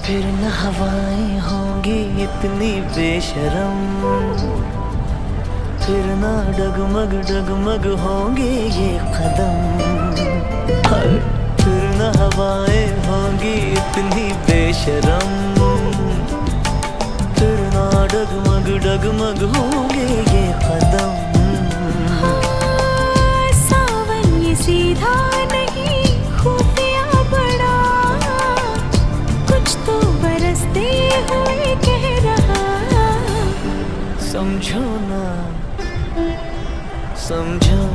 फिर न हवाएं होंगी इतनी बेशरम, फिर ना डगमग डगमग होंगे ये कदम। फिर न हवाएं होंगी इतनी बेशरम, फिर ना डगमग डगमग होंगे ये कदम। सावन ये सीधा नहीं खुफिया बड़ा, कुछ तो बरसते हुए कह रहा। समझो ना, समझो।